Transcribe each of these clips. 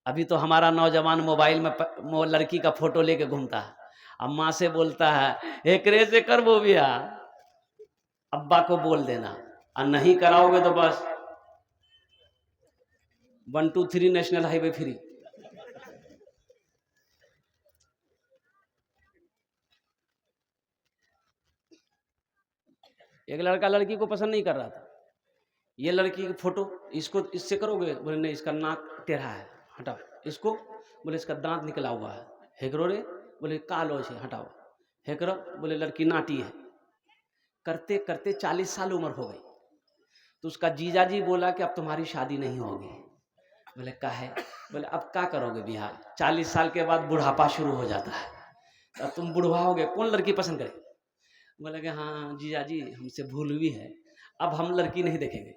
अभी तो हमारा नौजवान मोबाइल में वो लड़की का फोटो लेके घूमता है। अब माँ से बोलता है एकरे से कर वो बिया, अब्बा को बोल देना, और नहीं कराओगे तो बस 123 नेशनल हाईवे फ्री। एक लड़का लड़की को पसंद नहीं कर रहा था, ये लड़की की फोटो, इसको इससे करोगे, बोले नहीं इसका नाक टेढ़ा है हटाओ, इसको बोले इसका दांत निकला हुआ है, हेकरो रे, बोले कालो से हटाओ, हेकरो, बोले लड़की नाटी है। करते करते 40 साल उम्र हो गई, तो उसका जीजा जी बोला कि अब तुम्हारी शादी नहीं होगी। बोले काहे? बोले अब क्या करोगे बिहार, 40 साल के बाद बुढ़ापा शुरू हो जाता है, अब तुम बुढ़वा होगे, कौन लड़की पसंद करे? बोले कि हाँ जीजा जी हमसे भूल हुई है, अब हम लड़की नहीं देखेंगे,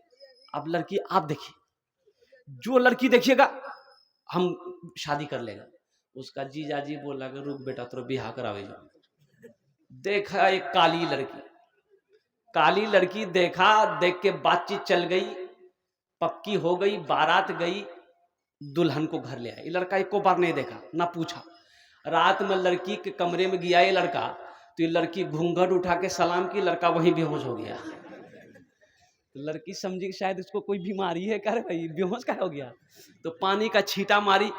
अब लड़की आप देखिए, जो लड़की देखिएगा हम शादी कर लेगा। उसका जीजा जी बोला कि रुक बेटा तेरा बिहार करावे जाओ। देखा एक काली लड़की, काली लड़की देखा, देख के बातचीत चल गई, पक्की हो गई, बारात गई, दुल्हन को घर ले आया। ये लड़का एक को बार नहीं देखा ना पूछा। रात में लड़की के कमरे में गया ये लड़का, तो ये लड़की घूंघट उठा के सलाम की, लड़का वहीं बेहोश हो गया। तो लड़की समझी कि शायद इसको कोई बीमारी है, कह रहे भाई बेहोश क्या हो गया, तो पानी का छींटा मारी,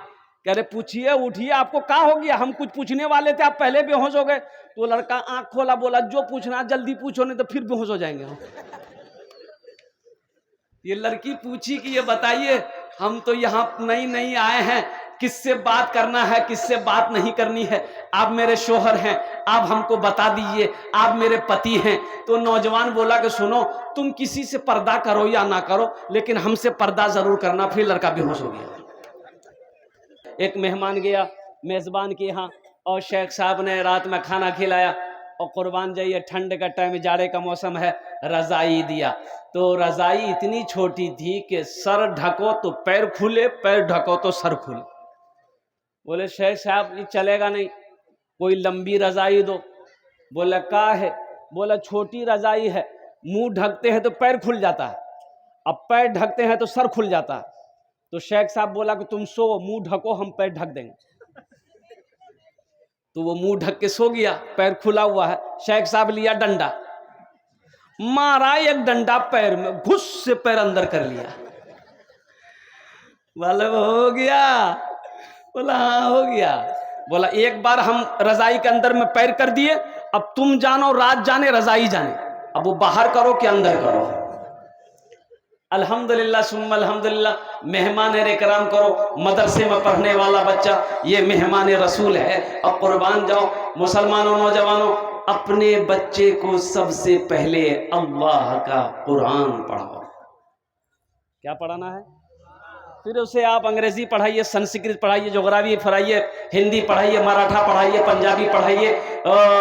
कह रहे पूछिए उठिए आपको क्या हो गया, हम कुछ पूछने वाले थे आप पहले बेहोश हो गए। तो लड़का आंख खोला, बोला जो पूछना जल्दी पूछो नहीं तो फिर बेहोश हो जाएंगे हम। ये लड़की पूछी कि ये बताइए हम तो यहाँ नई नई आए हैं, किससे बात करना है किससे बात नहीं करनी है, आप मेरे शोहर हैं, आप हमको बता दीजिए, आप मेरे पति हैं। तो नौजवान बोला कि सुनो तुम किसी से पर्दा करो या ना करो, लेकिन हमसे पर्दा जरूर करना। फिर लड़का बेहोश हो गया। एक मेहमान गया मेजबान के यहाँ, और शेख साहब ने रात में खाना खिलाया, और कुर्बान जाइए ठंड का टाइम, जाड़े का मौसम है, रजाई दिया। तो रजाई इतनी छोटी थी कि सर ढको तो पैर खुले, पैर ढको तो सर खुले। बोले शेख साहब ये चलेगा नहीं, कोई लंबी रजाई दो। बोले का है? बोला छोटी रजाई है, मुंह ढकते हैं तो पैर खुल जाता है, अब पैर ढकते हैं तो सर खुल जाता है। तो शेख साहब बोला कि तुम सो, मुंह ढको, हम पैर ढक देंगे। तो वो मुंह ढक के सो गया, पैर खुला हुआ है। शेख साहब लिया डंडा, मारा एक डंडा पैर में, घुस से पैर अंदर कर लिया। बोला हो गया? बोला हाँ हो गया। बोला एक बार हम रजाई के अंदर में पैर कर दिए, अब तुम जानो रात जाने रजाई जाने, अब वो बाहर करो कि अंदर करो। अल्हम्दुलिल्लाह सुम्मा अल्हम्दुलिल्लाह, मेहमान इकराम करो। मदरसे में पढ़ने वाला बच्चा ये मेहमान रसूल है। और कुर्बान जाओ मुसलमानों, नौजवानों, अपने बच्चे को सबसे पहले अल्लाह का कुरान पढ़ाओ। क्या पढ़ाना है? फिर उसे आप अंग्रेजी पढ़ाइए, संस्कृत पढ़ाइए, ज्योग्राफी पढ़ाइए, हिंदी पढ़ाइए, मराठा पढ़ाइए, पंजाबी पढ़ाइए,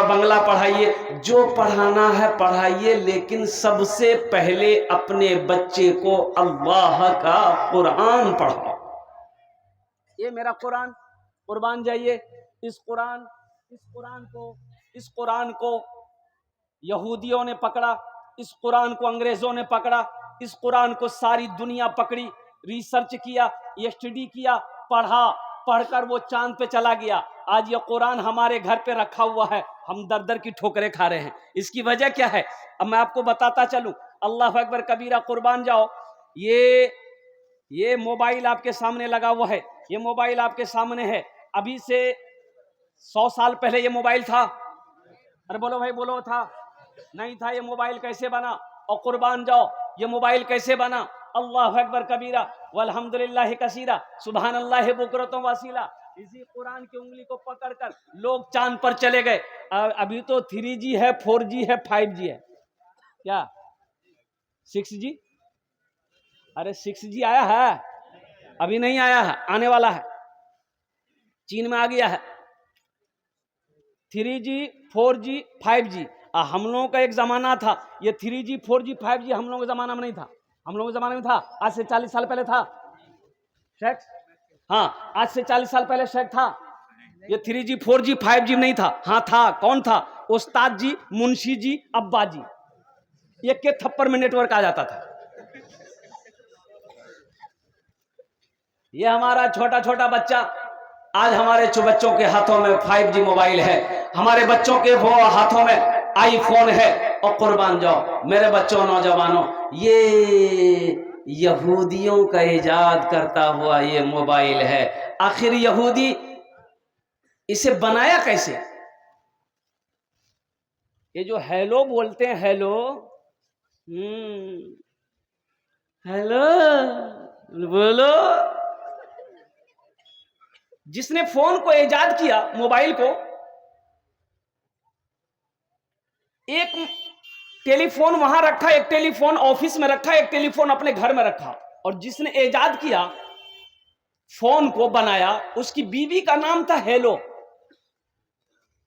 बंगला पढ़ाइए, जो पढ़ाना है पढ़ाइए, लेकिन सबसे पहले अपने बच्चे को अल्लाह का कुरान पढ़ाओ। ये मेरा कुरान, कुर्बान जाइए। इस कुरान को यहूदियों ने पकड़ा, इस कुरान को अंग्रेजों ने पकड़ा, इस कुरान को सारी दुनिया पकड़ी, रिसर्च किया, स्टडी किया, पढ़ा, पढ़कर वो चांद पे चला गया। आज ये कुरान हमारे घर पे रखा हुआ है, हम दर दर की ठोकरें खा रहे हैं। इसकी वजह क्या है? अब मैं आपको बताता चलूं। अल्लाह अकबर कबीरा, कुर्बान जाओ। ये मोबाइल आपके सामने लगा हुआ है, ये मोबाइल आपके सामने है। अभी से 100 साल पहले ये मोबाइल था? अरे बोलो भाई बोलो, था? नहीं था। ये मोबाइल कैसे बना? और कुर्बान जाओ ये मोबाइल कैसे बना? अल्लाह अकबर कबीरा वल्हम्दुलिल्लाह कसीरा सुभान अल्लाह बुकरतुम वसीला। इसी कुरान की उंगली को पकड़कर लोग चांद पर चले गए। अभी तो 3G है, 4G है, 5G है, क्या 6G? अरे 6G आया है? अभी नहीं आया है, आने वाला है, चीन में आ गया है 3G 4G 5G। हम लोगों का एक जमाना था, ये 3G 4G 5G हम लोगों के जमाना में नहीं था। हम लोगों के जमाने में था, आज से 40 साल पहले था शेख। हाँ, आज से 40 साल पहले शेख था। ये 3G 4G 5G नहीं था। हाँ था। कौन था? उस्ताद जी, मुंशी जी, अब्बा जी, एक के थप्पड़ में नेटवर्क आ जाता था। ये हमारा छोटा छोटा बच्चा, आज हमारे बच्चों के हाथों में 5G मोबाइल है, हमारे बच्चों के वो हाथों में आईफोन है। और कुर्बान जाओ मेरे बच्चों, नौजवानों, ये यहूदियों का इजाद करता हुआ ये मोबाइल है। आखिर यहूदी इसे बनाया कैसे? ये जो हेलो बोलते हैं, हेलो हेलो बोलो, जिसने फोन को इजाद किया, मोबाइल को, एक टेलीफोन वहां रखा, एक टेलीफोन ऑफिस में रखा, एक टेलीफोन अपने घर में रखा, और जिसने इजाद किया, फोन को बनाया, उसकी बीवी का नाम था हेलो।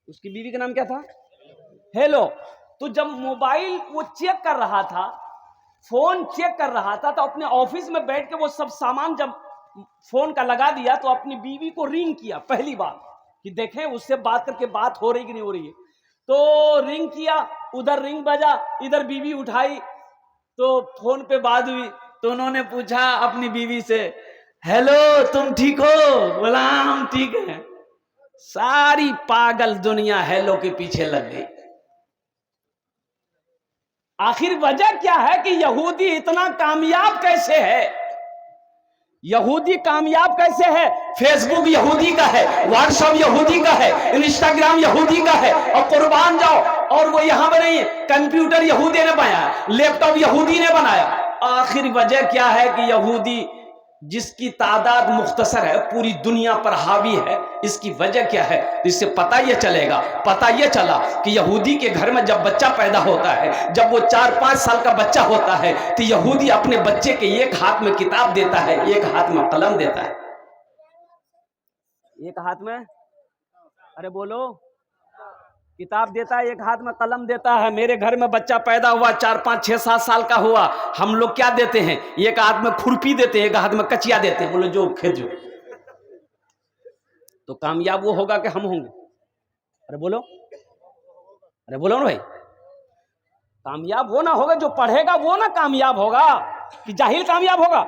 उसकी बीवी का नाम क्या था? हेलो। तो जब मोबाइल वो चेक कर रहा था, फोन चेक कर रहा था, तो अपने ऑफिस में बैठ के वो सब सामान जब फोन का लगा दिया, तो अपनी बीवी को रिंग किया पहली बार कि देखें उससे बात करके बात हो रही कि नहीं हो रही है। तो रिंग किया, उधर रिंग बजा, इधर बीवी उठाई, तो फोन पे बात हुई। तो उन्होंने पूछा अपनी बीवी से, हेलो तुम ठीक हो? बोला हम ठीक है। सारी पागल दुनिया हेलो के पीछे लग गई। आखिर वजह क्या है कि यहूदी इतना कामयाब कैसे है? यहूदी कामयाब कैसे है? फेसबुक यहूदी का है, व्हाट्सएप यहूदी का है, इंस्टाग्राम यहूदी का है, और कुर्बान जाओ, और वो यहां पर नहीं, कंप्यूटर यहूदी ने बनाया, लैपटॉप यहूदी ने बनाया। आखिर वजह क्या है कि यहूदी जिसकी तादाद मुख्तसर है, पूरी दुनिया पर हावी है, इसकी वजह क्या है? इससे पता यह चलेगा, पता यह चला कि यहूदी के घर में जब बच्चा पैदा होता है, जब वो 4-5 साल का बच्चा होता है, तो यहूदी अपने बच्चे के एक हाथ में किताब देता है, एक हाथ में कलम देता है। एक हाथ में, अरे बोलो, किताब देता है, एक हाथ में कलम देता है। मेरे घर में बच्चा पैदा हुआ, 4-5-6-7 साल का हुआ, हम लोग क्या देते हैं? एक हाथ में खुरपी देते हैं, एक हाथ में कचिया देते हैं, बोलो जो खेत जो। तो कामयाब वो होगा कि हम होंगे? अरे बोलो, अरे बोलो ना भाई। कामयाब वो ना होगा जो पढ़ेगा, वो ना कामयाब होगा, कि जाहिल कामयाब होगा?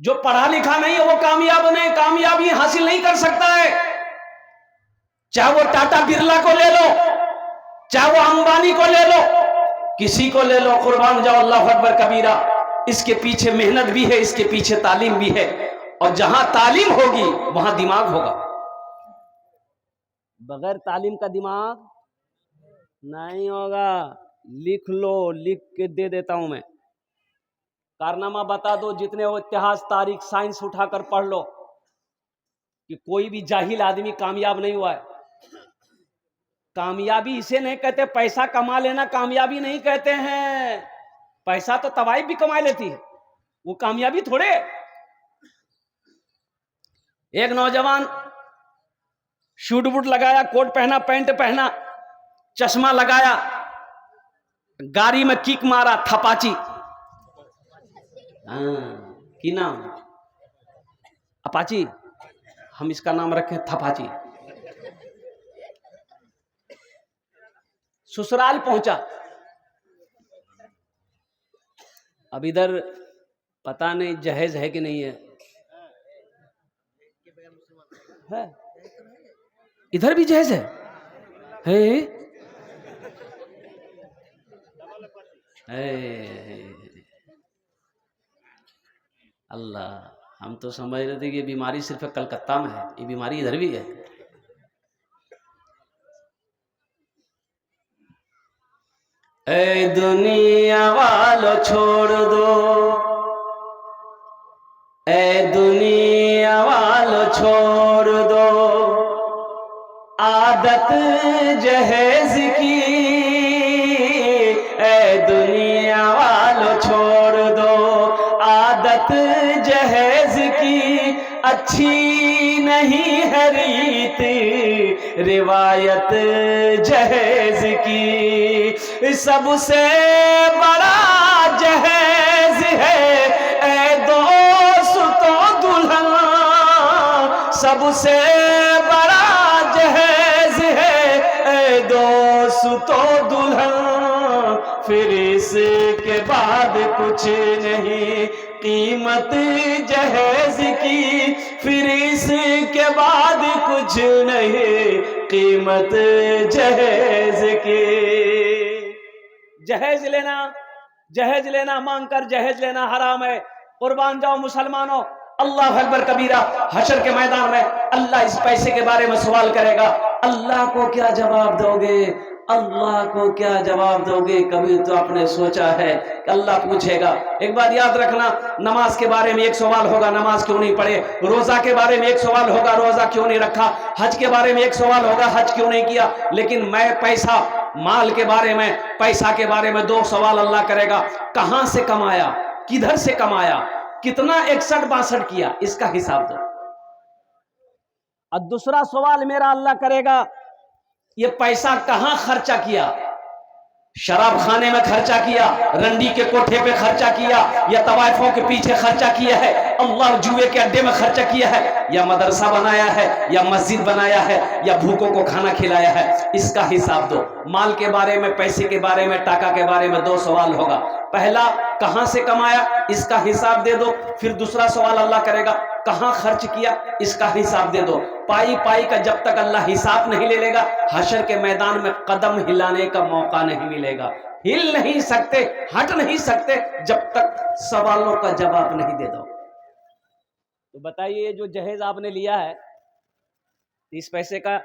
जो पढ़ा लिखा नहीं है वो कामयाब नहीं, कामयाबी हासिल नहीं कर सकता है। चाहे वो टाटा बिरला को ले लो, चाहे वो अंबानी को ले लो, किसी को ले लो, कुर्बान जाओ, अल्लाह अकबर कबीरा। इसके पीछे मेहनत भी है, इसके पीछे तालीम भी है, और जहां तालीम होगी वहां दिमाग होगा। बगैर तालीम का दिमाग नहीं होगा। लिख लो, लिख के दे देता हूं मैं, कारनामा बता दो, जितने वो इतिहास, तारीख, साइंस उठाकर पढ़ लो, कि कोई भी जाहिल आदमी कामयाब नहीं हुआ है। कामयाबी इसे नहीं कहते पैसा कमा लेना, कामयाबी नहीं कहते हैं। पैसा तो तवाइफ भी कमा लेती है, वो कामयाबी थोड़े। एक नौजवान शूट बूट लगाया, कोट पहना, पैंट पहना, चश्मा लगाया, गाड़ी में किक मारा, थपाची, की नाम अपाची, हम इसका नाम रखें थपाची। ससुराल पहुंचा। अब इधर पता नहीं जहेज है कि नहीं है, इधर भी जहेज है? अल्लाह, हम तो समझ रहे थे कि ये बीमारी सिर्फ कलकत्ता में है, ये बीमारी इधर भी है। ए दुनिया वालों छोड़ दो, ए दुनिया वालों छोड़ दो, आदत जहेज की, ए दुनिया वालों छोड़ दो, आदत जहेज की, अच्छी नहीं है रीत रिवायत जहेज की, सबसे बड़ा जहेज है ए दोस्तों दुल्हन, सबसे बड़ा जहेज है ए दोस्तों दुल्हन, फिर इसके बाद कुछ नहीं, कीमत जहेज की, फिर इसके बाद कुछ नहीं कीमत जहेज की। जहेज लेना मांग कर जहेज लेना हराम है। कुर्बान जाओ मुसलमानों, अल्लाह अकबर कबीरा। हशर के मैदान में अल्लाह इस पैसे के बारे में सवाल करेगा। अल्लाह को क्या जवाब दोगे? अल्लाह को क्या जवाब दोगे? कभी तो आपने सोचा है कि अल्लाह पूछेगा? एक बात याद रखना, नमाज के बारे में एक सवाल होगा, नमाज क्यों नहीं पढ़े। रोजा के बारे में एक सवाल होगा, रोजा क्यों नहीं रखा। हज के बारे में एक सवाल होगा, हज क्यों नहीं किया। लेकिन मैं पैसा, माल के बारे में, पैसा के बारे में 2 सवाल अल्लाह करेगा। कहां से कमाया, किधर से कमाया, कितना 61-62 किया, इसका हिसाब दो। और दूसरा सवाल मेरा अल्लाह करेगा, ये पैसा कहां खर्चा किया। शराब खाने में खर्चा किया, रंडी के कोठे पे खर्चा किया, या तवाइफों के पीछे खर्चा किया है, अल्लाह जुए के अड्डे में खर्चा किया है, या मदरसा बनाया है, या मस्जिद बनाया है, या भूखों को खाना खिलाया है, इसका हिसाब दो। माल के बारे में, पैसे के बारे में, टाका के बारे में 2 सवाल होगा। पहला, कहां से कमाया, इसका हिसाब दे दो। फिर दूसरा सवाल अल्लाह करेगा, कहां खर्च किया, इसका हिसाब दे दो। पाई पाई का जब तक अल्लाह हिसाब नहीं ले लेगा, हशर के मैदान में कदम हिलाने का मौका नहीं मिलेगा। हिल नहीं सकते, हट नहीं सकते जब तक सवालों का जवाब नहीं दे दो। तो बताइए, जो जहेज आपने लिया है, इस पैसे का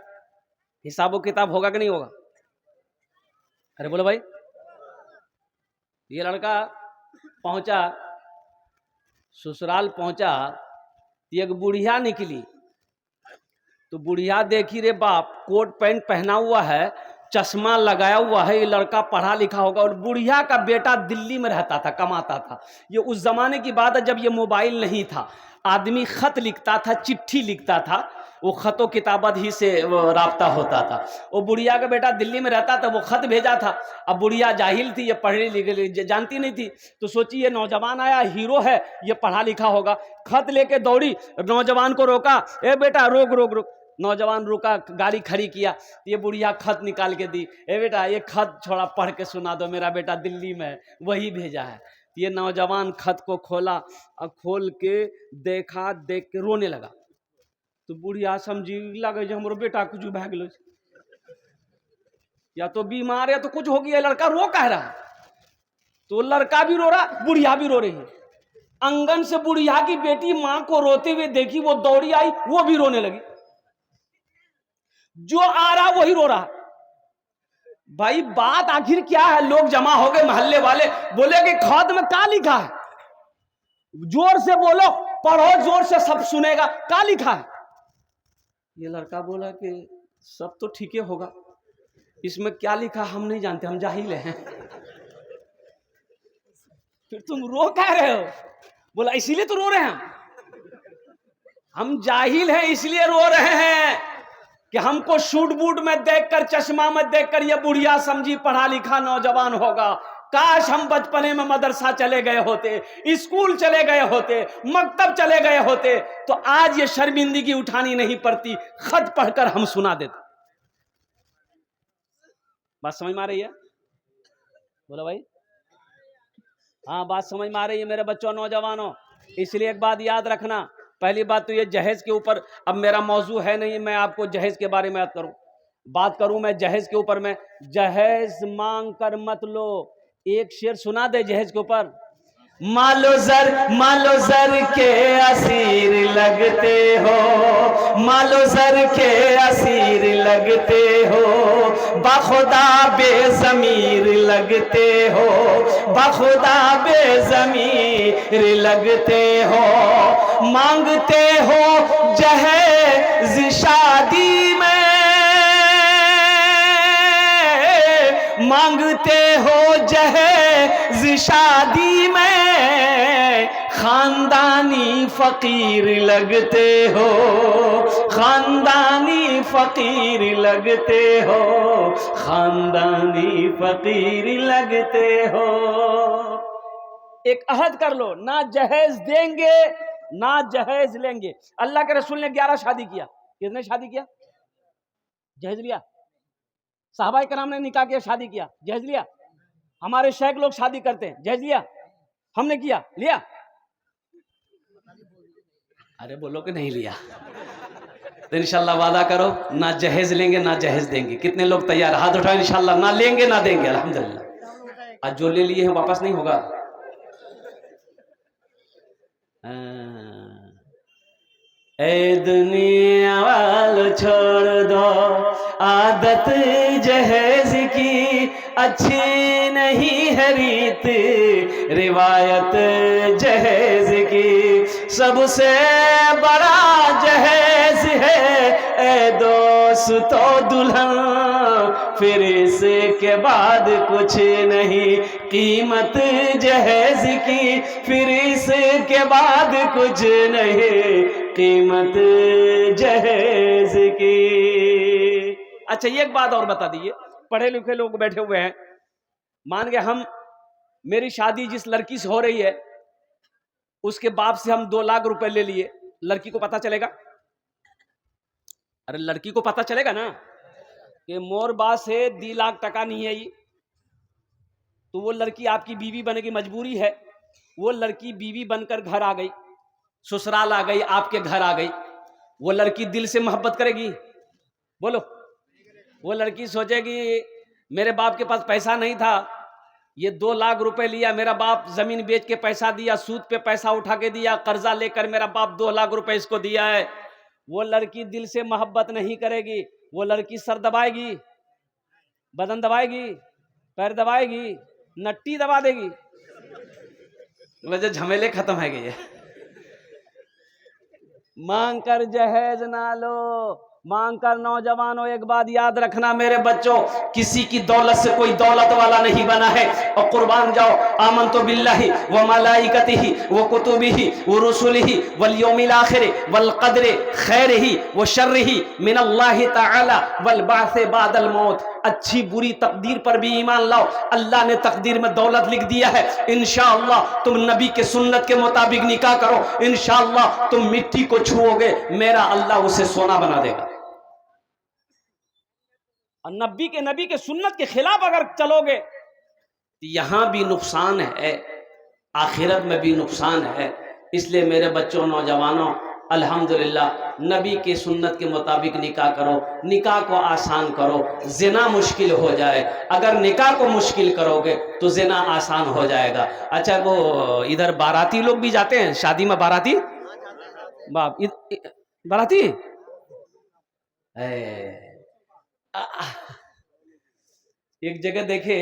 हिसाब किताब होगा कि नहीं होगा? अरे बोलो भाई। ये लड़का पहुंचा, ससुराल पहुंचा, एक बुढ़िया निकली। तो बुढ़िया देखी, रे बाप, कोट पैंट पहना हुआ है, चश्मा लगाया हुआ है, ये लड़का पढ़ा लिखा होगा। और बुढ़िया का बेटा दिल्ली में रहता था, कमाता था। ये उस जमाने की बात है जब ये मोबाइल नहीं था। आदमी खत लिखता था, चिट्ठी लिखता था, वो खतों किताबत ही से राब्ता होता था। वो बुढ़िया का बेटा दिल्ली में रहता था, वो खत भेजा था। अब बुढ़िया जाहिल थी, ये पढ़ी लिखी जानती नहीं थी, तो सोची ये नौजवान आया, हीरो है, ये पढ़ा लिखा होगा। खत लेके दौड़ी, नौजवान को रोका, ए बेटा रोक रोक रोक। नौजवान रुका, गाड़ी खड़ी किया, ये बुढ़िया खत निकाल के दी। ए बेटा, ये खत थोड़ा पढ़ के सुना दो, मेरा बेटा दिल्ली में वही भेजा है। ये नौजवान खत को खोला, और खोल के देखा, देख के रोने लगा। तो बुढ़िया समझी, लगे जो हमारे बेटा कुछ भाग गलो, या तो बीमार है तो कुछ हो गया, लड़का रो कह रहा। तो लड़का भी रो रहा, बुढ़िया भी रो रही है। आंगन से बुढ़िया की बेटी मां को रोते हुए देखी, वो दौड़ी आई, वो भी रोने लगी। जो आ रहा वही रो रहा। भाई बात आखिर क्या है? लोग जमा हो गए, मोहल्ले वाले बोले कि खत में क्या लिखा है, जोर से बोलो, पढ़ो जोर से, सब सुनेगा, क्या लिखा है। ये लड़का बोला कि सब तो ठीक ही होगा, इसमें क्या लिखा हम नहीं जानते, हम जाहिल हैं। फिर तुम रो कह रहे हो? बोला इसीलिए तो रो रहे हैं, हम जाहिल हैं इसलिए रो रहे हैं कि हमको शूट बूट में देखकर, चश्मा में देखकर ये बुढ़िया समझी पढ़ा लिखा नौजवान होगा। काश हम बचपने में मदरसा चले गए होते, स्कूल चले गए होते, मकतब चले गए होते, तो आज ये शर्मिंदगी उठानी नहीं पड़ती, खत पढ़कर हम सुना देते। बात समझ में आ रही है? बोलो भाई। हाँ, बात समझ में आ रही है मेरे बच्चों, नौजवानों। इसलिए एक बात याद रखना, पहली बात तो ये जहेज के ऊपर, अब मेरा मौजू है नहीं, मैं आपको जहेज के बारे में बात करूं मैं जहेज के ऊपर। मैं जहेज मांग कर मत लो, एक शेर सुना दे जहेज के ऊपर। मालो जर के असीर लगते हो, मालो जर के असीर लगते हो, बखुदा बेज़मीर लगते हो, बखुदा बेज़मीर लगते हो। मांगते हो जहेज शादी में, मांगते हो जहेज शादी में, खानदानी फकीर लगते हो, खानदानी फकीर लगते हो, खानदानी फकीर लगते हो। एक अहद कर लो, ना जहेज देंगे ना जहेज लेंगे। अल्लाह के रसूल ने 11 शादी किया। किसने शादी किया? जहेज लिया। साहबाए कराम ने निकाह किया, शादी किया, जहेज लिया। हमारे शेख लोग शादी करते हैं, जहेज लिया। हमने किया, लिया। अरे बोलो कि नहीं लिया तो इंशाल्लाह वादा करो, ना जहेज लेंगे ना जहेज देंगे। कितने लोग तैयार, हाथ उठाओ। इंशाल्लाह ना लेंगे ना देंगे, अल्हम्दुलिल्लाह। आज जो ले लिए हैं वापस नहीं होगा। ए दुनिया वालों छोड़ दो आदत जहेज की, अच्छी नहीं है रीत रिवायत जहेज की। सबसे बड़ा जहेज है ए दोस्तों दुल्हन, फिर इसके बाद कुछ नहीं कीमत जहेज की, फिर इसके बाद कुछ नहीं कीमत जहेज की। अच्छा एक बात और बता दीजिए, पढ़े लिखे लोग बैठे हुए हैं, मान गए हम, मेरी शादी जिस लड़की से हो रही है उसके बाप से हम 2 लाख रुपए ले लिए, लड़की को पता चलेगा? अरे लड़की को पता चलेगा ना कि मोर बाप से 2 लाख टका नहीं है ये, तो वो लड़की आपकी बीवी बनने की मजबूरी है। वो लड़की बीवी बनकर घर आ गई, ससुराल आ गई, आपके घर आ गई, वो लड़की दिल से मोहब्बत करेगी? बोलो। वो लड़की सोचेगी मेरे बाप के पास पैसा नहीं था, ये 2 लाख रुपए लिया, मेरा बाप जमीन बेच के पैसा दिया, सूद पे पैसा उठा के दिया, कर्जा लेकर मेरा बाप 2 लाख रुपए इसको दिया है। वो लड़की दिल से मोहब्बत नहीं करेगी, वो लड़की सर दबाएगी, बदन दबाएगी, पैर दबाएगी, नट्टी दबा देगी, वजह झमेले खत्म है गए। मांग कर जहेज ना लो, मांग कर नौजवानों एक बात याद रखना मेरे बच्चों, किसी की दौलत से कोई दौलत वाला नहीं बना है। और कुर्बान जाओ, आमनतु बिल्लाहि व मलाइकतिहि व कुतुबिहि व रुसुलिहि वल यौमिल आखिर वल क़द्रि खैरिहि व शर्रिहि मिनल्लाहि तआला वल बासे बादल मौत। अच्छी बुरी तकदीर पर भी ईमान लाओ, अल्लाह ने तकदीर में दौलत लिख दिया है। इंशाअल्लाह तुम नबी के सुन्नत के मुताबिक निकाह करो, इंशाअल्लाह तुम मिट्टी को छुओगे, मेरा अल्लाह उसे सोना बना देगा। और नबी के सुन्नत के खिलाफ अगर चलोगे तो यहां भी नुकसान है, आखिरत में भी नुकसान है। इसलिए मेरे बच्चों, नौजवानों, अल्हम्दुलिल्लाह नबी के सुन्नत के मुताबिक निकाह करो, निकाह को आसान करो। जिना मुश्किल हो जाए, अगर निकाह को मुश्किल करोगे तो जिना आसान हो जाएगा। अच्छा वो इधर बाराती लोग भी जाते हैं शादी में, बाराती बाप बाराती एक जगह देखे,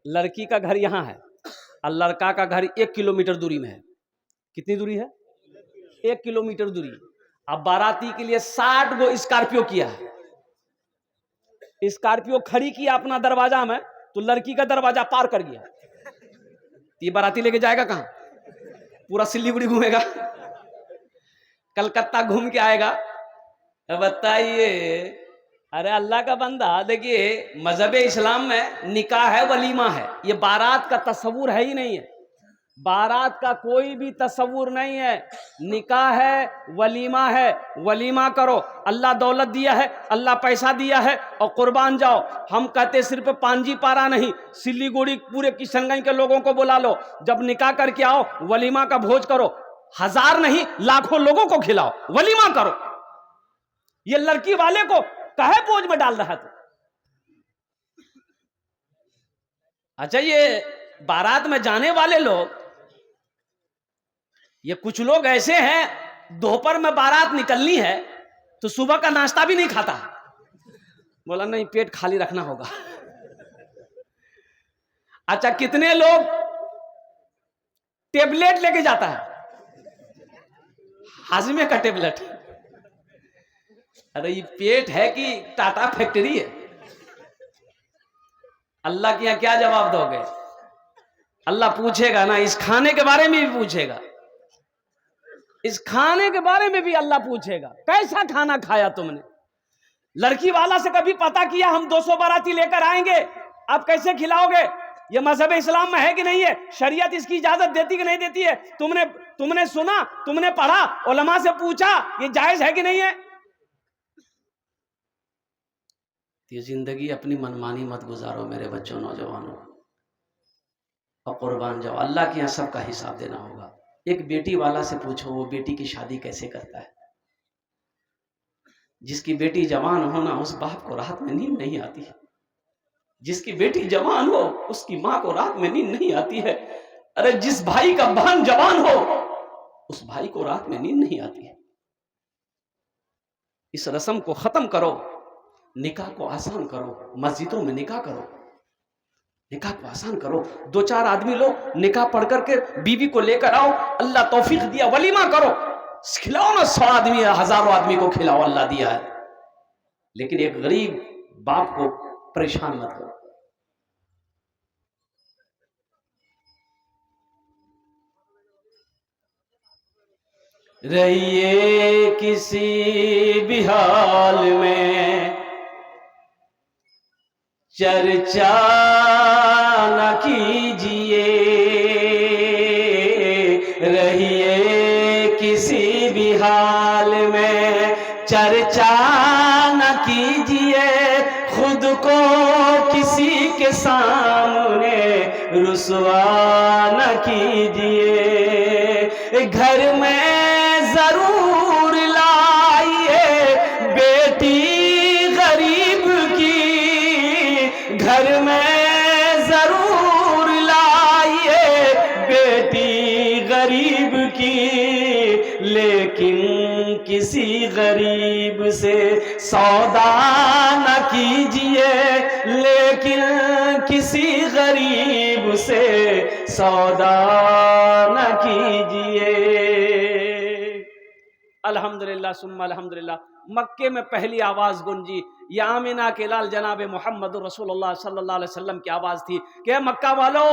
लड़की का घर यहाँ है और लड़का का घर 1 किलोमीटर दूरी में है। कितनी दूरी है? 1 किलोमीटर दूरी। अब बाराती के लिए 60 गो स्कॉर्पियो किया है, स्कॉर्पियो खड़ी किया अपना दरवाजा में, तो लड़की का दरवाजा पार कर गया। ये बाराती लेके जाएगा कहां? पूरा सिल्लीगुड़ी घूमेगा, कलकत्ता घूम के आएगा। बताइए, अरे अल्लाह का बंदा, देखिए मजहब इस्लाम में निकाह है, वलीमा है, ये बारात का तस्वुर है ही नहीं है। बारात का कोई भी तस्वुर नहीं है, निकाह है, वलीमा है। वलीमा करो, अल्लाह दौलत दिया है, अल्लाह पैसा दिया है, और कुर्बान जाओ। हम कहते सिर्फ पांजी पारा नहीं, सिल्लीगुड़ी पूरे किशनगंज के लोगों को बुला लो, जब निकाह करके आओ वलीमा का भोज करो, 1000 नहीं लाखों लोगों को खिलाओ, वलीमा करो। ये लड़की वाले को कहे बोझ में डाल रहा था। अच्छा ये बारात में जाने वाले लोग, ये कुछ लोग ऐसे हैं, दोपहर में बारात निकलनी है तो सुबह का नाश्ता भी नहीं खाता, बोला नहीं पेट खाली रखना होगा। अच्छा कितने लोग टेबलेट लेके जाता है, हाजमे का टेबलेट। अरे ये पेट है कि टाटा फैक्ट्री है? अल्लाह के यहाँ क्या जवाब दोगे? अल्लाह पूछेगा ना, इस खाने के बारे में भी पूछेगा, इस खाने के बारे में भी अल्लाह पूछेगा, कैसा खाना खाया तुमने? लड़की वाला से कभी पता किया हम 200 बाराती लेकर आएंगे, आप कैसे खिलाओगे? ये मजहब इस्लाम में है कि नहीं है? शरीयत इसकी इजाजत देती कि नहीं देती है? तुमने सुना, तुमने पढ़ा, उलमा से पूछा, ये जायज है कि नहीं है? ये जिंदगी अपनी मनमानी मत गुजारो मेरे बच्चों, नौजवानों, और कुर्बान जाओ, अल्लाह के यहाँ सबका हिसाब देना होगा। एक बेटी वाला से पूछो वो बेटी की शादी कैसे करता है। जिसकी बेटी जवान हो ना, उस बाप को रात में नींद नहीं आती है। जिसकी बेटी जवान हो उसकी माँ को रात में नींद नहीं आती है। अरे जिस भाई का बहन जवान हो उस भाई को रात में नींद नहीं आती है। इस रस्म को खत्म करो, निकाह को आसान करो, मस्जिदों में निकाह करो, निकाह को आसान करो। 2-4 आदमी लो, निकाह पढ़ करके बीवी को लेकर आओ, अल्लाह तौफीक दिया, वलीमा करो, खिलाओ ना, 100 आदमी 1000 आदमी को खिलाओ, अल्लाह दिया है। लेकिन एक गरीब बाप को परेशान मत करो। रहिए किसी भी हाल में, चर्चा न कीजिए। रहिए किसी भी हाल में, चर्चा न कीजिए। खुद को किसी के सामने रुसवा न कीजिए। घर में जरूर लाइए बेटी गरीब की, घर में जरूर लाइए बेटी गरीब की। लेकिन किसी गरीब से सौदा न कीजिए, लेकिन किसी गरीब से सौदा न कीजिए। अल्हम्दुलिल्लाह सुम्मा अल्हम्दुलिल्लाह। मक्के में पहली आवाज गूंजी, या आमिना के लाल जनाब मोहम्मद रसूलुल्लाह सल्लल्लाहु अलैहि वसल्लम की आवाज थी कि मक्का वालों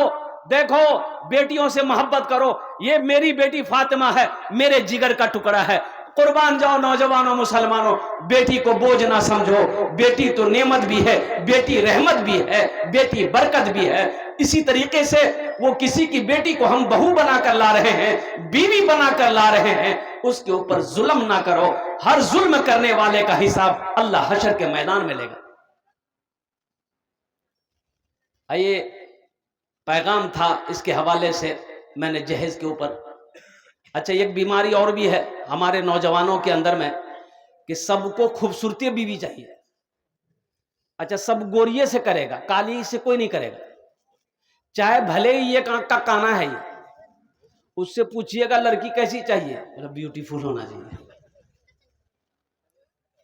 देखो, बेटियों से मोहब्बत करो। ये मेरी बेटी फातिमा है, मेरे जिगर का टुकड़ा है। कुर्बान जाओ नौजवानों मुसलमानों, बेटी को बोझ ना समझो। बेटी तो नेमत भी है, बेटी रहमत भी है, बेटी बरकत भी है। इसी तरीके से वो किसी की बेटी को हम बहू बनाकर ला रहे हैं, बीवी बनाकर ला रहे हैं, उसके ऊपर जुल्म ना करो। हर जुल्म करने वाले का हिसाब अल्लाह हशर के मैदान में लेगा। आइए, पैगाम था इसके हवाले से मैंने जहेज के ऊपर। अच्छा, एक बीमारी और भी है हमारे नौजवानों के अंदर में कि सबको खूबसूरती बीवी चाहिए। अच्छा, सब गोरिये से करेगा, काली से कोई नहीं करेगा, चाहे भले ही एक आंख का काना है। ये उससे पूछिएगा लड़की कैसी चाहिए, मतलब ब्यूटीफुल होना चाहिए।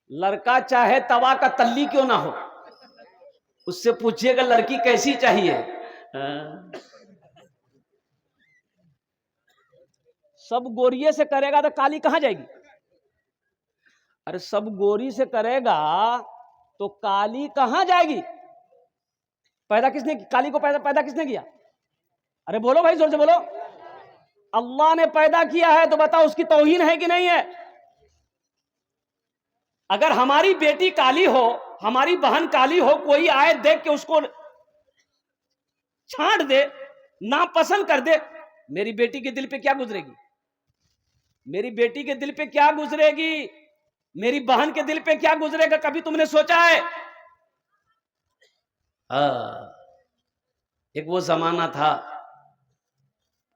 लड़का चाहे तवा का तल्ली क्यों ना हो, उससे पूछिएगा लड़की कैसी चाहिए। सब गोरिये से करेगा तो काली कहां जाएगी। अरे सब गोरी से करेगा तो काली कहां जाएगी। पैदा किसने, काली को पैदा किसने किया। अरे बोलो भाई, जोर से बोलो। अल्लाह ने पैदा किया है तो बताओ उसकी तौहीन है कि नहीं है। अगर हमारी बेटी काली हो, हमारी बहन काली हो, कोई आए देख के उसको छांट दे, नापसंद कर दे, मेरी बेटी के दिल पे क्या गुजरेगी। मेरी बेटी के दिल पे क्या गुजरेगी, मेरी बहन के दिल पे क्या गुजरेगा, कभी तुमने सोचा है। एक वो जमाना था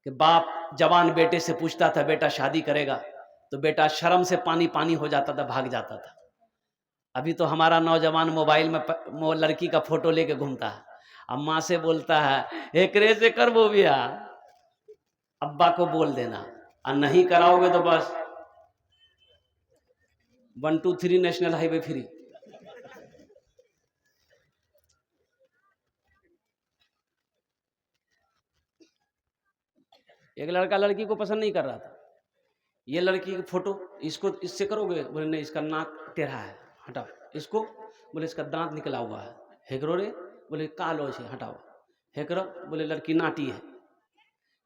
कि बाप जवान बेटे से पूछता था बेटा शादी करेगा, तो बेटा शर्म से पानी पानी हो जाता था, भाग जाता था। अभी तो हमारा नौजवान मोबाइल में लड़की का फोटो लेके घूमता है, अम्मा से बोलता है एकरे से कर वो बिया, अब्बा को बोल देना, और नहीं कराओगे तो बस 123 नेशनल हाईवे फ्री। एक लड़का लड़की को पसंद नहीं कर रहा था, ये लड़की की फोटो, इसको इससे करोगे, बोले नहीं इसका नाक टेढ़ा है, हटाओ इसको, बोले इसका दांत निकला हुआ है, हेकरो रे, बोले कालो से हटाओ, हेकरो, बोले लड़की नाटी है।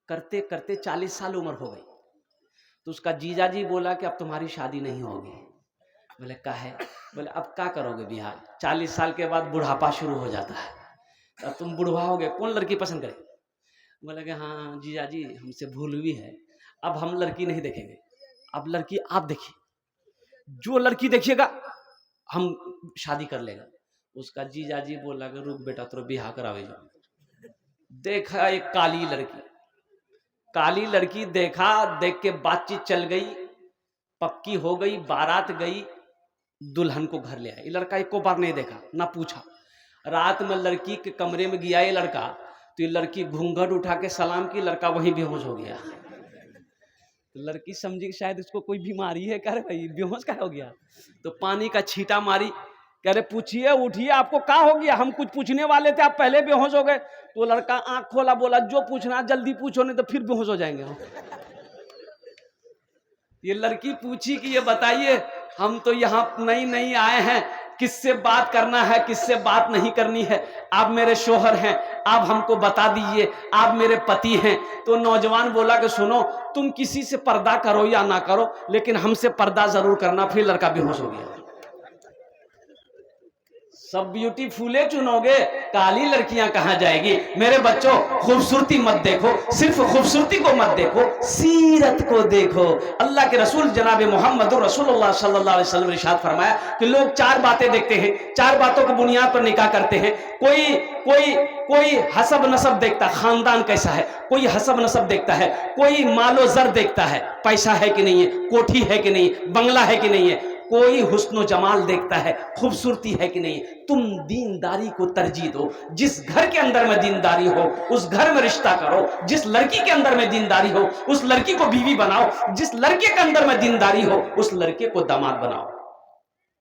करते करते 40 साल उम्र हो गई, तो उसका जीजाजी बोला कि अब तुम्हारी शादी नहीं होगी। बोले काहे, बोले अब क्या करोगे बिहार, 40 साल के बाद बुढ़ापा शुरू हो जाता है, अब तुम बुढ़वा होगे, कौन लड़की पसंद करे। बोले कि हाँ जीजाजी हमसे भूल हुई है, अब हम लड़की नहीं देखेंगे, अब लड़की आप देखिए, जो लड़की देखिएगा हम शादी कर लेगा। उसका जीजाजी बोला कि रुक बेटा, तो बिहार करावे जाओ। देखा एक काली लड़की, काली लड़की देखा, देख के बातचीत चल गई, पक्की हो गई, बारात गई, दुल्हन को घर ले आए। ये लड़का एक को बार नहीं देखा ना पूछा। रात में लड़की के कमरे में गया ये लड़का, तो ये लड़की घूंघट उठा के सलाम की, लड़का वहीं बेहोश हो गया। तो लड़की समझी कि शायद इसको कोई बीमारी है। कह रहे भाई बेहोश क्या हो गया? तो पानी का छींटा मारी, कह रहे पूछिए, उठिए, आपको क्या हो गया? हम कुछ पूछने वाले थे, आप पहले बेहोश हो गए। तो लड़का आंख खोला, बोला जो पूछना जल्दी पूछो, नहीं तो फिर बेहोश हो जाएंगे हम। ये लड़की पूछी कि ये बताइए, हम तो यहाँ नई नई आए हैं, किससे बात करना है, किससे बात नहीं करनी है? आप मेरे शोहर हैं, आप हमको बता दीजिए, आप मेरे पति हैं। तो नौजवान बोला कि सुनो, तुम किसी से पर्दा करो या ना करो, लेकिन हमसे पर्दा जरूर करना। फिर लड़का बेहोश हो गया। सब ब्यूटीफुले चुनोगे, काली लड़कियां कहां जाएगी? मेरे बच्चों, खूबसूरती मत देखो, सिर्फ खूबसूरती को मत देखो, सीरत को देखो। अल्लाह के रसूल जनाब मोहम्मद रसूलुल्लाह सल्लल्लाहु अलैहि वसल्लम ने इरशाद फरमाया कि लोग चार बातें देखते हैं, चार बातों की बुनियाद पर निकाह करते हैं। कोई कोई कोई हसब नसब देखता, खानदान कैसा है, कोई हसब नसब देखता है, कोई मालो जर देखता है, पैसा है कि नहीं है, कोठी है कि नहीं, बंगला है कि नहीं है, कोई हुस्न जमाल देखता है, खूबसूरती है कि नहीं। तुम दीनदारी को तरजीह दो। जिस घर के अंदर में दीनदारी हो, उस घर में रिश्ता करो। जिस लड़की के अंदर में दीनदारी हो, उस लड़की को बीवी बनाओ। जिस लड़के के अंदर में दीनदारी हो, उस लड़के को दामाद बनाओ।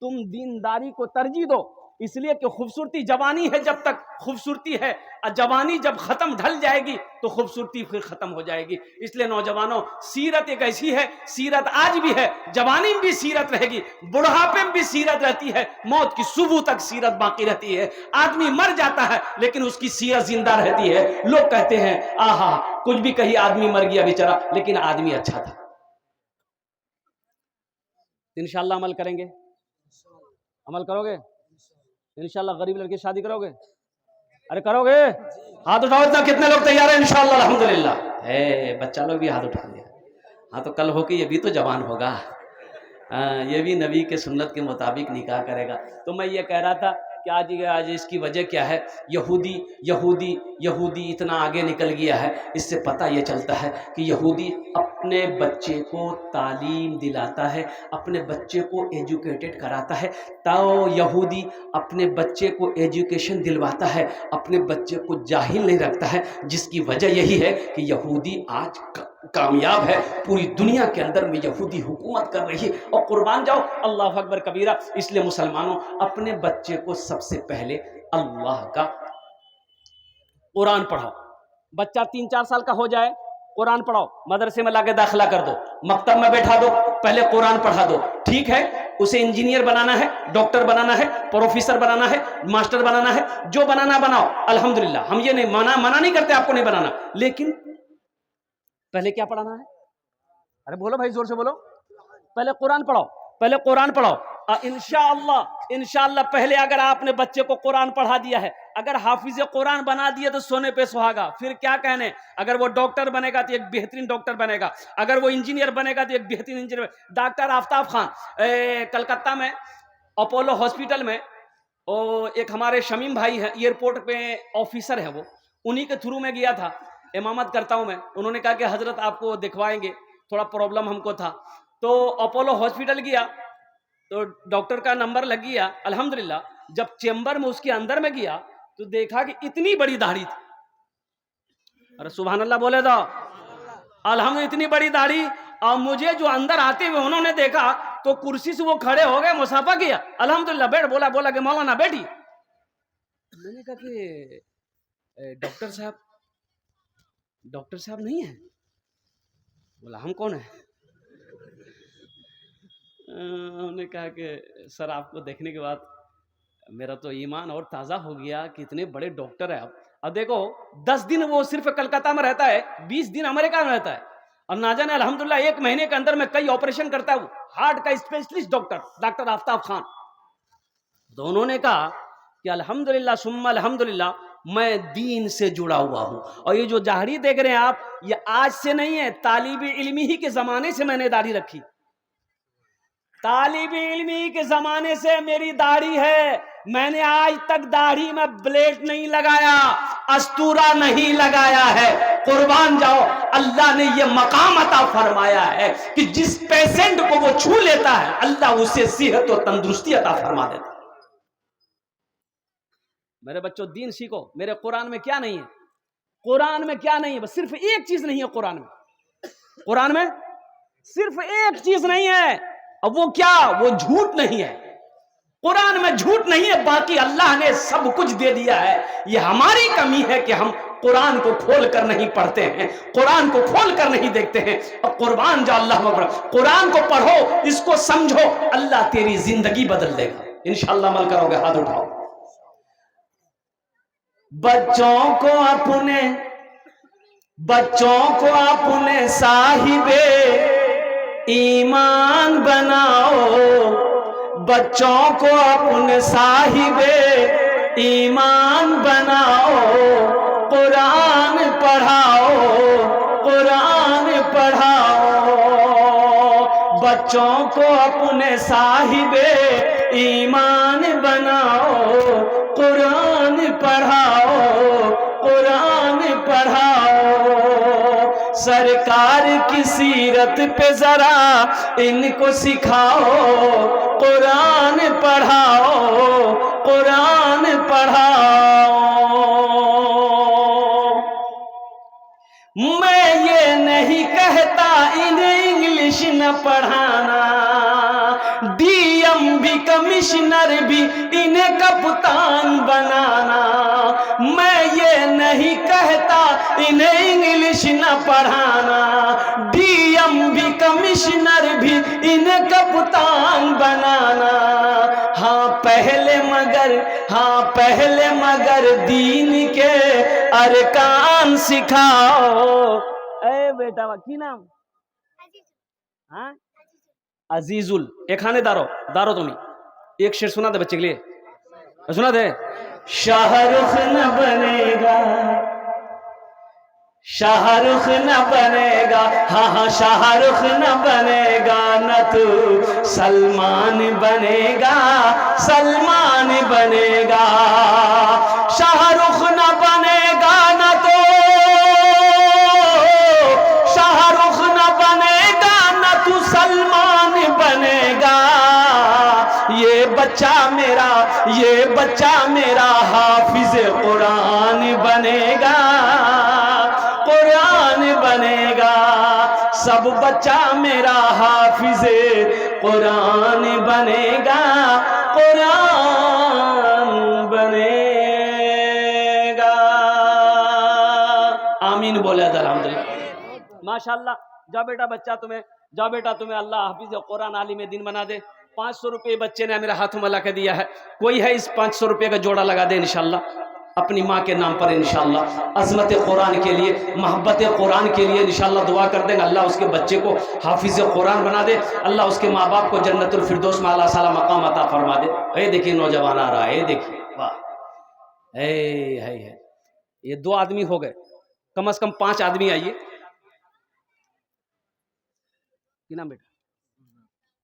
तुम दीनदारी को तरजीह दो, इसलिए कि खूबसूरती जवानी है जब तक खूबसूरती है, और जवानी जब खत्म ढल जाएगी तो खूबसूरती फिर खत्म हो जाएगी। इसलिए नौजवानों, सीरत एक ऐसी है, सीरत आज भी है, जवानी में भी सीरत रहेगी, बुढ़ापे में भी सीरत रहती है, मौत की सुबह तक सीरत बाकी रहती है। आदमी मर जाता है लेकिन उसकी सीरत जिंदा रहती है। लोग कहते हैं आहा, कुछ भी कही, आदमी मर गया बेचारा, लेकिन आदमी अच्छा था। इंशाअल्लाह अमल करेंगे, अमल करोगे इंशाअल्लाह? गरीब लड़की शादी करोगे? अरे करोगे? हाथ उठाओ। इतना कितने लोग तैयार हैं? इंशाअल्लाह अल्हम्दुलिल्लाह। बच्चा लोग भी हाथ उठा दिया। हाँ, तो कल होके ये भी तो जवान होगा, ये भी नबी के सुन्नत के मुताबिक निकाह करेगा। तो मैं ये कह रहा था कि आज इसकी वजह क्या है? यहूदी यहूदी यहूदी इतना आगे निकल गया है। इससे पता ये चलता है कि यहूदी अपने बच्चे को तालीम दिलाता है, अपने बच्चे को एजुकेटेड कराता है। तो यहूदी अपने बच्चे को एजुकेशन दिलवाता है, अपने बच्चे को जाहिल नहीं रखता है। जिसकी वजह यही है कि यहूदी आज कामयाब है। पूरी दुनिया के अंदर में यहूदी हुकूमत कर रही है। और कुर्बान जाओ, अल्लाह अकबर कबीरा। इसलिए मुसलमानों, अपने बच्चे को सबसे पहले अल्लाह का कुरान पढ़ाओ। बच्चा 3-4 साल का हो जाए, कुरान पढ़ाओ, मदरसे में लाके दाखिला कर दो, मकतब में बैठा दो, पहले कुरान पढ़ा दो। ठीक है, उसे इंजीनियर बनाना है, डॉक्टर बनाना है, प्रोफेसर बनाना है, मास्टर बनाना है, जो बनाना बनाओ, अल्हम्दुलिल्लाह। हम ये नहीं मना नहीं करते आपको नहीं बनाना, लेकिन पहले क्या पढ़ाना है? अरे बोलो भाई, जोर से बोलो। पहले कुरान पढ़ाओ, पहले कुरान पढ़ाओ। इंशाअल्लाह पहले अगर आपने बच्चे को कुरान पढ़ा दिया है, अगर हाफिज कुरान बना दिए तो सोने पे सुहागा। फिर क्या कहने, अगर वो डॉक्टर बनेगा तो एक बेहतरीन डॉक्टर बनेगा, अगर वो इंजीनियर बनेगा तो एक बेहतरीन इंजीनियर। डॉक्टर आफ्ताब खान कलकत्ता में अपोलो हॉस्पिटल में, और एक हमारे शमीम भाई हैं, एयरपोर्ट पे ऑफिसर है, वो उन्हीं के थ्रू में गया था, इमामत करता हूं मैं। उन्होंने कहा कि हजरत आपको दिखवाएंगे, थोड़ा प्रॉब्लम हमको था। तो अपोलो हॉस्पिटल गया तो डॉक्टर का नंबर लग गया, अल्हम्दुलिल्लाह। जब चेंबर में उसके अंदर में गया तो देखा कि इतनी बड़ी दाढ़ी थी। अरे सुभान अल्लाह बोले तो अल्हम्दुलिल्लाह, इतनी बड़ी दाढ़ी। और मुझे जो अंदर आते हुए उन्होंने देखा तो कुर्सी से वो खड़े हो गए, मुसाफा किया, अल्हम्दुलिल्लाह। बैठ, बोला कि मौलाना बैठी। मैंने कहा कि डॉक्टर साहब नहीं है? बोला हम कौन है? हमने कहा कि सर आपको देखने के बाद मेरा तो ईमान और ताज़ा हो गया कि इतने बड़े डॉक्टर है आप। अब देखो 10 दिन वो सिर्फ कलकत्ता में रहता है, 20 दिन अमेरिका में रहता है, और ना जाने अल्हम्दुलिल्लाह 1 महीने के अंदर में कई ऑपरेशन करता है। वो हार्ट का स्पेशलिस्ट डॉक्टर आफ्ताब खान। तो उन्होंने कहा कि अल्हम्दुलिल्लाह सुम्मा अल्हम्दुलिल्लाह, मैं दीन से जुड़ा हुआ हूं। और ये जो दाढ़ी देख रहे हैं आप, ये आज से नहीं है, तालिबे इल्मी ही के जमाने से मैंने दाढ़ी रखी। तालिबे इल्मी के जमाने से मेरी दाढ़ी है। मैंने आज तक दाढ़ी में ब्लेड नहीं लगाया, अस्तूरा नहीं लगाया है। कुर्बान जाओ, अल्लाह ने ये मकाम अता फरमाया है कि जिस पेशेंट को वो छू लेता है अल्लाह उसे सेहत और तंदुरुस्ती अता फरमा देता है। मेरे बच्चों दीन सीखो। मेरे कुरान में क्या नहीं है? कुरान में क्या नहीं है? बस सिर्फ एक चीज नहीं है कुरान में। कुरान में सिर्फ एक चीज नहीं है, अब वो क्या? वो झूठ नहीं है। कुरान में झूठ नहीं है, बाकी अल्लाह ने सब कुछ दे दिया है। ये हमारी कमी है कि हम कुरान को खोल कर नहीं पढ़ते हैं, कुरान को खोल कर नहीं देखते हैं। और कुर्बान जो अल्लाह अकबर, कुरान को पढ़ो, इसको समझो, अल्लाह तेरी जिंदगी बदल देगा इंशाअल्लाह। अमल करोगे? हाथ उठाओ। बच्चों को अपने साहिबे ईमान बनाओ, बच्चों को अपने साहिबे ईमान बनाओ, कुरान पढ़ाओ, कुरान पढ़ाओ। बच्चों को अपने साहिबे ईमान बनाओ, कुरान पढ़ाओ, कुरान पढ़ाओ। सरकार की सीरत पे जरा इनको सिखाओ, कुरान पढ़ाओ, कुरान पढ़ाओ। मैं ये नहीं कहता इन्हें इंग्लिश न पढ़ाना, डीएम भी कमिश्नर भी इन्हें कप्तान बनाना। मैं ये नहीं कहता इन्हें इंग्लिश न पढ़ाना, डीएम भी कमिश्नर भी इन्हें कप्तान बनाना। हाँ पहले मगर दीन के अरकान सिखाओ। ए बेटा की नाम? हाँ अजीजुल। एक खाने दारो तुम्हें एक शेर सुना दे बच्चे के लिए, सुना दे। शाहरुख न बनेगा, शाहरुख न बनेगा, हाँ शाहरुख न बनेगा, न तू सलमान बनेगा, सलमान बनेगा। शाहरुख न बनेगा, न तो शाहरुख न बनेगा, न तू सलमान बनेगा। ये बच्चा मेरा हाफिज कुरान बनेगा, कुरान बनेगा। सब बच्चा मेरा हाफिज कुरान बनेगा, कुरान बनेगा। आमीन बोले अल्हम्दुलिल्लाह। माशाअल्लाह। जाओ बेटा तुम्हें अल्लाह हाफिज कुरान आलिम दिन बना दे। 500 रुपये बच्चे ने मेरे हाथों में ला के दिया है। कोई है इस 500 रुपये का जोड़ा लगा दे इंशाअल्लाह अपनी माँ के नाम पर इंशाअल्लाह। अज़मत कुरान के लिए, मोहब्बत कुरान के लिए इंशाअल्लाह दुआ कर देंगे। अल्लाह उसके बच्चे को हाफिज कुरान बना दे, अल्लाह उसके माँ बाप को जन्नतुल फिरदौस में आला साला मकाम अता फरमा दे। ये देखिए नौजवान आ रहा है, ये देखिए वाह। है ये 2 आदमी हो गए, कम से कम 5 आदमी आइए। क्या नाम बेटा?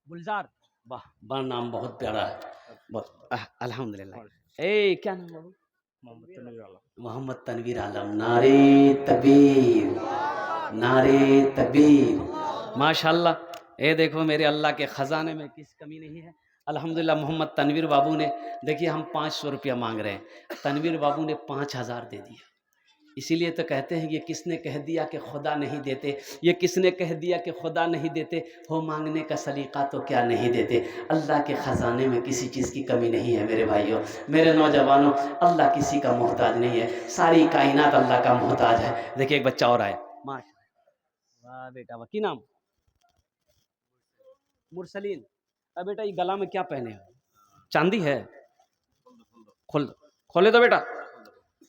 गुलजार। वाह बड़ा नाम, बहुत प्यारा है, अल्हम्दुलिल्लाह। क्या नाम है? मोहम्मद तनवीर आलम। नारे तकबीर, नारे तकबीर। माशाल्लाह। ये देखो मेरे अल्लाह के ख़जाने में किस कमी नहीं है। अल्हम्दुलिल्लाह मोहम्मद तनवीर बाबू ने, देखिए हम 500 रुपया मांग रहे हैं, तनवीर बाबू ने 5000 दे दिया। इसीलिए तो कहते हैं ये किसने कह दिया कि खुदा नहीं देते, ये किसने कह दिया कि खुदा नहीं देते, हो मांगने का सलीका तो क्या नहीं देते। अल्लाह के ख़जाने में किसी चीज़ की कमी नहीं है मेरे भाइयों, मेरे नौजवानों। अल्लाह किसी का मोहताज नहीं है, सारी कायनात अल्लाह का मोहताज है। देखिए एक बच्चा और आया, माशाअल्लाह। वाह बेटा वाह। की नाम? मुरसलीन। अब बेटा ये गला में क्या पहने हो? चांदी है? खोले दो बेटा,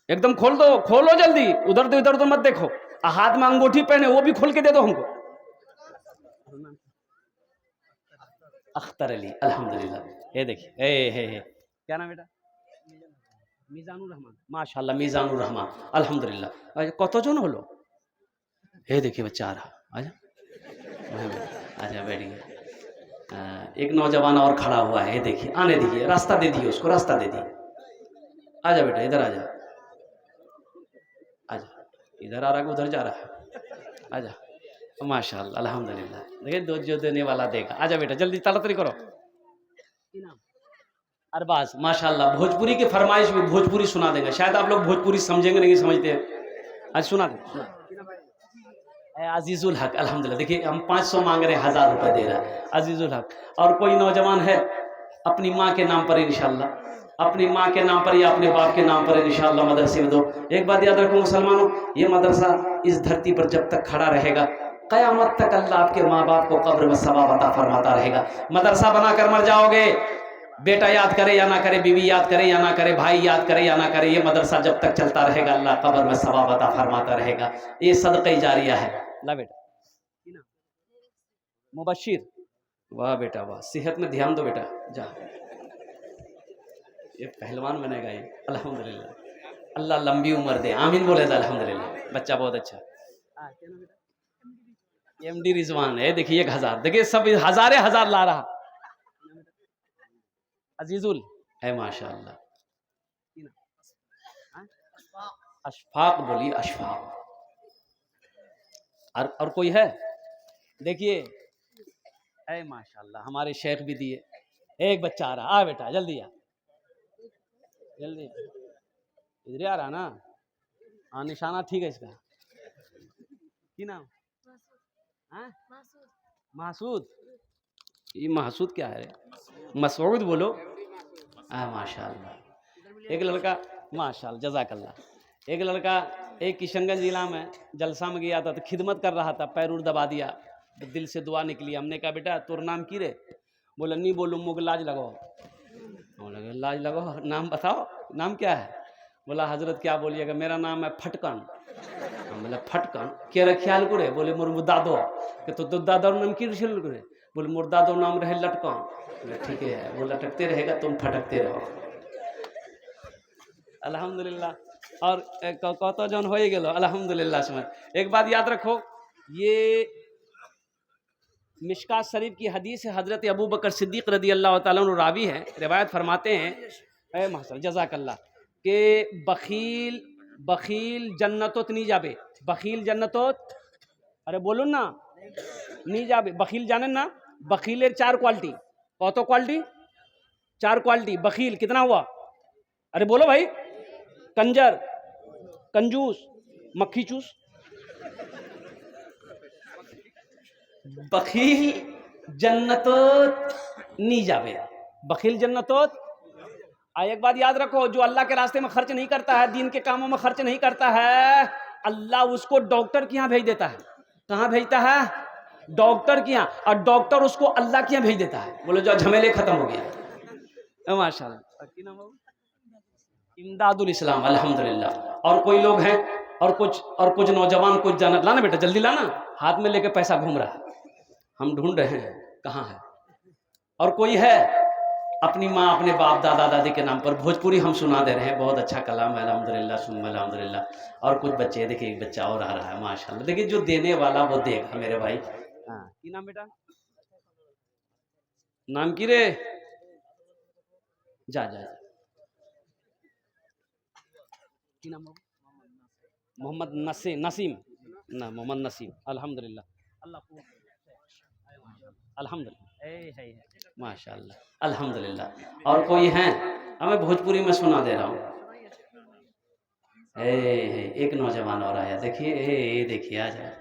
एकदम खोल दो, खोलो जल्दी। उधर दो, इधर तो मत देखो। हाथ में अंगूठी पहने वो भी खोल के दे दो हमको। अख्तर अली। अल्हम्दुलिल्लाह। ये देखिए क्या नाम बेटा? मिजानुर रहमान। माशाल्लाह मिजानुर रहमान। अल्हम्दुलिल्लाह। कतजन हलो? ये देखिए बच्चा आ रहा, आजा आजा बैठिए। एक नौजवान और खड़ा हुआ है, ये देखिए, आने दीजिए, रास्ता दे दिए उसको, रास्ता दे दिए। आजा बेटा इधर आजा, आजा। इधर आ रहा है उधर जा रहा है, आजा। माशाल्लाह अल्हम्दुलिल्लाह, देखिए दो जो देने वाला देगा। आजा बेटा जल्दी ताड़ाताड़ी करो। अरबाज माशाल्लाह, भोजपुरी की फरमाइश भी भोजपुरी सुना देंगे। शायद आप लोग भोजपुरी समझेंगे नहीं समझते हैं, आज सुना दे। अजीजुल हक अल्हम्दुलिल्लाह, देखिए हम 500 मांग रहे हैं, 1000 रुपये दे रहा है अजीजुल हक। और कोई नौजवान है अपनी माँ के नाम पर इंशाल्लाह, अपनी माँ के नाम पर या अपने बाप के नाम पर इंशाल्लाह मदरसे में दो। एक बात याद रखो मुसलमानों, ये मदरसा इस धरती पर जब तक खड़ा रहेगा क़यामत तक अल्लाह आपके माँ बाप को कब्र में सवाब अता फरमाता रहेगा। मदरसा बनाकर मर जाओगे, बेटा याद करे या ना करे, बीवी याद करे या ना करे, भाई याद करे या ना करे, ये मदरसा जब तक चलता रहेगा अल्लाह कब्र में सवाब अता फरमाता रहेगा। ये सदक़े जारिया है। ला बेटा मुबश्शिर, वाह बेटा वाह, सेहत में ध्यान दो बेटा, जा ये पहलवान बनेगा ये अल्हम्दुलिल्लाह। अल्लाह लंबी उम्र दे, आमीन बोले था अल्हम्दुलिल्लाह। बच्चा बहुत अच्छा। एमडी रिजवान है, देखिए 1000, देखिए सब हजारे हजार ला रहा। अजीजुल है माशाअल्लाह। अशफाक बोलिए अशफाक। और कोई है देखिए, है माशाअल्लाह, हमारे शेख भी दिए। एक बच्चा आ रहा, आ बेटा जल्दी आ, जल्दी इधर आ रहा ना। हाँ निशाना ठीक है इसका, की नाम महसूद। ये महसूद क्या है, मसूद बोलो। माशाअल्लाह, एक लड़का माशाअल्लाह जज़ाकल्लाह, एक लड़का एक किशनगंज जिला में जलसा में गया था तो खिदमत कर रहा था, पैर उर दबा दिया, दिल से दुआ निकली। हमने कहा बेटा तोर नाम की रे? बोला नहीं बोलूँ, मुझे लाज लगाओ। बोला लाज लगाओ, नाम बताओ, नाम क्या है? बोला हजरत क्या बोलिएगा, मेरा नाम है फटकन। बोला फटकन क्या ख्याल करे? बोले मोर दादो के तो दादा नाम की रे? बोले मोर दादो नाम रहे लटकन। ठीक है, वो लटकते रहेगा तुम फटकते रहो। अल्हम्दुलिल्लाह। और कहतो जौन हो गेलो अल्हम्दुलिल्लाह। समझ एक बात याद रखो, ये मिशकात शरीफ की हदीस है, हजरत अबू बकर सिद्दीक रदी अल्लाह ताला अन्हु रावी हैं, रिवायत फरमाते हैं ए महसन जज़ाकल्लाह के बखील बखील जन्नतोत नहीं जाबे, बखील जन्नतोत, अरे बोलो ना, नहीं जाबे। बखील जाने ना, बखीलेर 4 क्वालिटी, कत क्वालिटी? 4 क्वालिटी। बखील कितना हुआ? अरे बोलो भाई, कंजर, कंजूस, मक्खी चूस। बखील जन्नतोत नहीं जावे, बखील जन्नतोत। एक बात याद रखो, जो अल्लाह के रास्ते में खर्च नहीं करता है, दीन के कामों में खर्च नहीं करता है, अल्लाह उसको डॉक्टर के यहाँ भेज देता है। कहाँ भेजता है? डॉक्टर के यहाँ। और डॉक्टर उसको अल्लाह के यहाँ भेज देता है। बोलो जो झमेले खत्म हो गया माशाअल्लाह। इमदादुल इस्लाम अल्हम्दुलिल्लाह। और कोई लोग हैं और कुछ नौजवान कुछ जाना, लाना बेटा जल्दी लाना, हाथ में लेके पैसा घूम रहा है, हम ढूंढ रहे हैं कहाँ है। और कोई है अपनी माँ अपने बाप दादा दादी के नाम पर भोजपुरी हम सुना दे रहे हैं, बहुत अच्छा कलाम है अल्हम्दुलिल्लाह सुम्मा अल्हम्दुलिल्लाह। और कुछ बच्चे देखिए, एक बच्चा और आ रहा है माशाल्लाह। देखिए जो देने वाला वो देगा मेरे भाई। हाँ की नाम बेटा, नाम की रे? जा जा, जा। की नाम? मोहम्मद नसीम ना, मोहम्मद नसीम अल्हम्दुलिल्लाह। अल्लाह अल्हम्दुलिल्लाह माशाअल्लाह अल्हम्दुलिल्लाह। और कोई हैं? मैं भोजपुरी में सुना दे रहा हूँ। एक नौजवान और आया, देखिए ये देखिए आ जाए।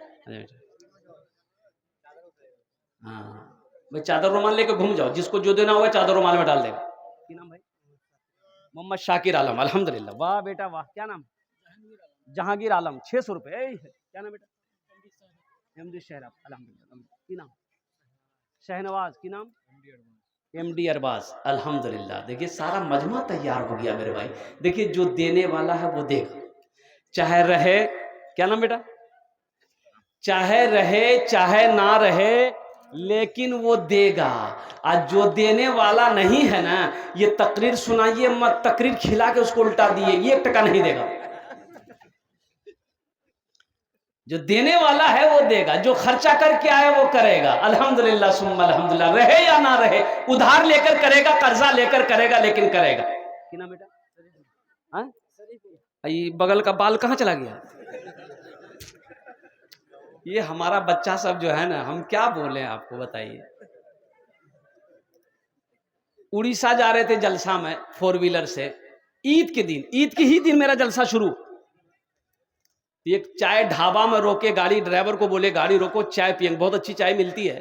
हाँ भाई चादर रुमाल लेके घूम जाओ, जिसको जो देना होगा चादर रुमाल में डाल देगा। क्या नाम भाई? मोहम्मद शाकिर आलम अल्हम्दुलिल्लाह। वाह बेटा वाह, क्या नाम? जहांगीर आलम। 600 रुपये। क्या नाम बेटा? एमडी शहराब अल्हम्दुलिल्लाह। की नाम? शहनवाज। की नाम? एमडी अरबाज अल्हम्दुलिल्लाह। देखिए सारा मजमा तैयार हो गया मेरे भाई। देखिए जो देने वाला है वो देगा, चाहे रहे। क्या नाम बेटा? चाहे रहे चाहे ना रहे, लेकिन वो देगा। आज जो देने वाला नहीं है ना, ये तकरीर सुनाइए मत, तकरीर खिला के उसको उल्टा दिए, 1 टका नहीं देगा। जो देने वाला है वो देगा, जो खर्चा करके आए वो करेगा। अल्हम्दुलिल्लाह सुम्मा अल्हम्दुलिल्लाह। रहे या ना रहे, उधार लेकर करेगा, कर्जा लेकर करेगा, लेकिन करेगा। कि ना बेटा? हाँ? ये बगल का बाल कहाँ चला गया? ये हमारा बच्चा सब जो है ना, हम क्या बोले आपको बताइए। उड़ीसा जा रहे थे जलसा में 4 व्हीलर से, ईद के दिन, ईद के ही दिन मेरा जलसा शुरू। एक चाय ढाबा में रोके, गाड़ी ड्राइवर को बोले गाड़ी रोको चाय पियेंगे, बहुत अच्छी चाय मिलती है।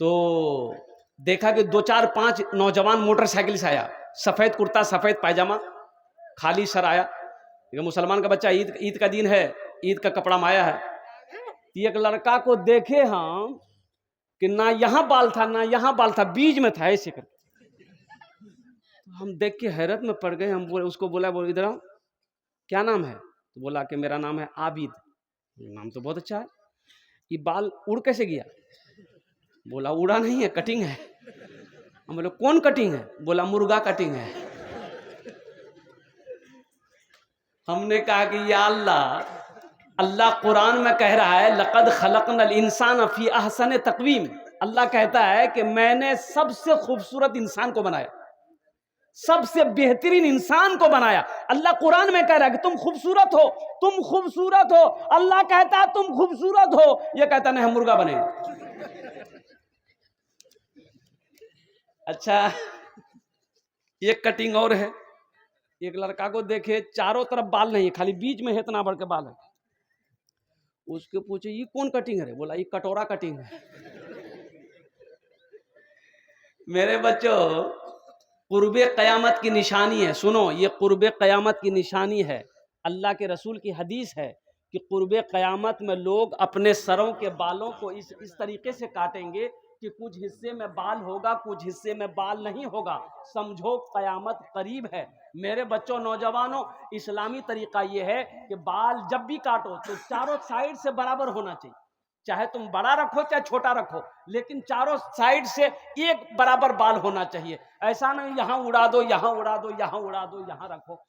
तो देखा कि 2 4 5 नौजवान मोटरसाइकिल से आया, सफेद कुर्ता सफेद पायजामा, खाली सर आया। मुसलमान का बच्चा, ईद का दिन है, ईद का कपड़ा माया है। एक लड़का को देखे हम कि ना यहाँ बाल था ना यहाँ बाल था, बीच में था ऐसे करके। हम देख के हैरत में पड़ गए। हम बोले, उसको बोला इधर आओ, क्या नाम है? तो बोला कि मेरा नाम है आबिद। नाम तो बहुत अच्छा है, ये बाल उड़ कैसे गया? बोला उड़ा नहीं है, कटिंग है। हम बोले कौन कटिंग है? बोला मुर्गा कटिंग है। हमने कहा कि या अल्लाह, अल्लाह कुरान में कह रहा है लक़द खलक़नल इंसान फी अहसन तक़वीम। अल्लाह कहता है कि मैंने सबसे खूबसूरत इंसान को बनाया, सबसे बेहतरीन इंसान को बनाया। अल्लाह कुरान में कह रहा है कि तुम खूबसूरत हो, तुम खूबसूरत हो। अल्लाह कहता है तुम खूबसूरत हो, ये कहता नहीं हम मुर्गा बनेंगे। अच्छा, एक कटिंग और है। एक लड़का को देखे चारों तरफ बाल नहीं है, खाली बीच में है, इतना बड़ के बाल है। उसके पूछे ये कौन कटिंग है? बोला ये कटोरा कटिंग है। मेरे बच्चों, कुर्बे क़यामत की निशानी है। सुनो, ये कुर्बे क़यामत की निशानी है। अल्लाह के रसूल की हदीस है कि कुर्बे क़यामत में लोग अपने सरों के बालों को इस तरीके से काटेंगे कि कुछ हिस्से में बाल होगा, कुछ हिस्से में बाल नहीं होगा। समझो क़यामत करीब है। मेरे बच्चों, नौजवानों, इस्लामी तरीका ये है कि बाल जब भी काटो तो चारों साइड से बराबर होना चाहिए। चाहे तुम बड़ा रखो चाहे छोटा रखो, लेकिन चारों साइड से एक बराबर बाल होना चाहिए। ऐसा नहीं यहाँ उड़ा दो, यहाँ उड़ा दो, यहाँ उड़ा दो, यहाँ रखो।